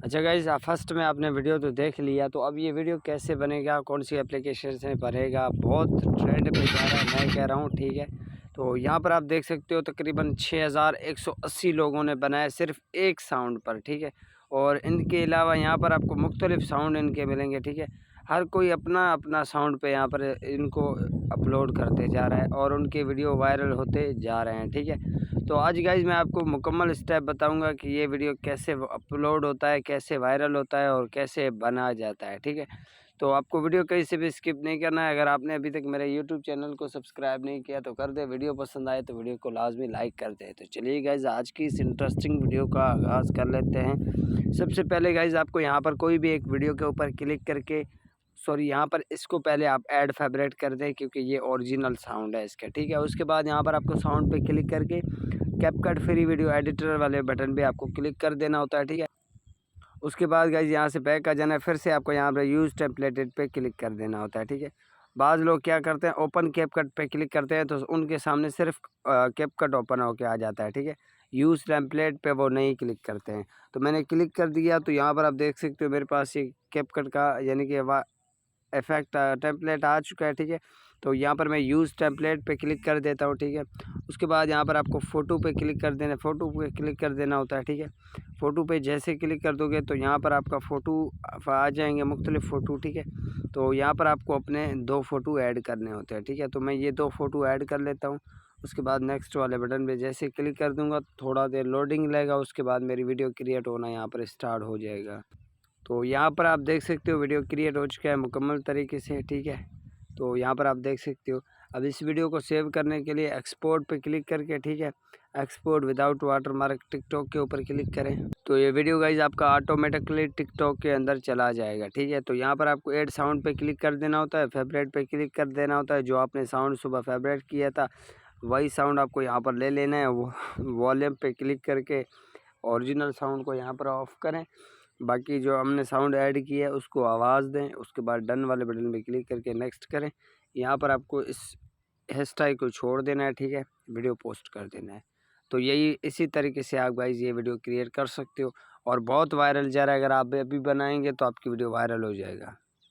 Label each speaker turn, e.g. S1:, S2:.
S1: अच्छा guys, first में आपने वीडियो तो देख लिया, तो अब ये वीडियो कैसे बनेगा, कौन सी एप्लीकेशन से बनेगा, बहुत ट्रेंड पे जा रहा है, मैं कह रहा हूँ, ठीक है। तो यहाँ पर आप देख सकते हो तकरीबन 6180 लोगों ने बनाया सिर्फ एक साउंड पर, ठीक है। और इनके अलावा यहाँ पर आपको मुख्तलिफ साउंड इनके मिलेंगे, ठीक है। हर कोई अपना अपना साउंड पे यहाँ पर इनको अपलोड करते जा रहा है और उनके वीडियो वायरल होते जा रहे हैं, ठीक है। तो आज गाइज़ मैं आपको मुकम्मल स्टेप बताऊंगा कि ये वीडियो कैसे अपलोड होता है, कैसे वायरल होता है और कैसे बना जाता है, ठीक है। तो आपको वीडियो कहीं से भी स्किप नहीं करना है। अगर आपने अभी तक मेरे यूट्यूब चैनल को सब्सक्राइब नहीं किया तो कर दे, वीडियो पसंद आए तो वीडियो को लाजमी लाइक कर दे। तो चलिए गाइज़, आज की इस इंटरेस्टिंग वीडियो का आगाज़ कर लेते हैं। सबसे पहले गाइज़ आपको यहाँ पर कोई भी एक वीडियो के ऊपर क्लिक करके, सॉरी, यहाँ पर इसको पहले आप ऐड फेवरेट कर दें क्योंकि ये ओरिजिनल साउंड है इसका, ठीक है। उसके बाद यहाँ पर आपको साउंड पे क्लिक करके कैपकट फ्री वीडियो एडिटर वाले बटन पे आपको क्लिक कर देना होता है, ठीक है। उसके बाद गाइज यहाँ से बैक आ जाना है, फिर से आपको यहाँ पर यूज़ टेम्पलेटेड पे क्लिक कर देना होता है, ठीक है। बाज़ लोग क्या करते हैं, ओपन कैपकट पे क्लिक करते हैं तो उनके सामने सिर्फ कैपकट ओपन होके आ जाता है, ठीक है। यूज़ टेम्पलेट पे वो नहीं क्लिक करते हैं। तो मैंने क्लिक कर दिया, तो यहाँ पर आप देख सकते हो मेरे पास ये कैपकट का यानी कि इफ़ेक्ट टेम्पलेट आ चुका है, ठीक है। तो यहाँ पर मैं यूज़ टेम्पलेट पे क्लिक कर देता हूँ, ठीक है। उसके बाद यहाँ पर आपको फ़ोटो पे क्लिक कर देना, फ़ोटो पे क्लिक कर देना होता है, ठीक है। फ़ोटो पे जैसे क्लिक कर दोगे तो यहाँ पर आपका फ़ोटो आ जाएंगे, मुख्तलिफ़ फ़ोटो, ठीक है। तो यहाँ पर आपको अपने 2 फ़ोटो ऐड करने होते हैं, ठीक है। तो मैं ये 2 फ़ोटो ऐड कर लेता हूँ। उसके बाद नेक्स्ट वाले बटन पे जैसे क्लिक कर दूँगा, थोड़ा देर लोडिंग लेगा, उसके बाद मेरी वीडियो क्रिएट होना यहाँ पर स्टार्ट हो जाएगा। तो यहाँ पर आप देख सकते हो वीडियो क्रिएट हो चुका है मुकम्मल तरीके से, ठीक है। तो यहाँ पर आप देख सकते हो। अब इस वीडियो को सेव करने के लिए एक्सपोर्ट पे क्लिक करके, ठीक है, एक्सपोर्ट विदाउट वाटरमार्क टिकटॉक के ऊपर क्लिक करें तो ये वीडियो गाइज आपका ऑटोमेटिकली टिकटॉक के अंदर चला जाएगा, ठीक है। तो यहाँ पर आपको ऐड साउंड पे क्लिक कर देना होता है, फेवरेट पे क्लिक कर देना होता है। जो आपने साउंड सुबह फेवरेट किया था वही साउंड आपको यहाँ पर ले लेना है। वो वॉल्यूम पे क्लिक करके ओरिजिनल साउंड को यहाँ पर ऑफ़ करें, बाकी जो हमने साउंड ऐड किया है उसको आवाज़ दें। उसके बाद डन वाले बटन पे क्लिक करके नेक्स्ट करें। यहाँ पर आपको इस हेयरस्टाइल को छोड़ देना है, ठीक है, वीडियो पोस्ट कर देना है। तो यही इसी तरीके से आप गाइज ये वीडियो क्रिएट कर सकते हो और बहुत वायरल जा रहा है। अगर आप अभी बनाएंगे तो आपकी वीडियो वायरल हो जाएगा।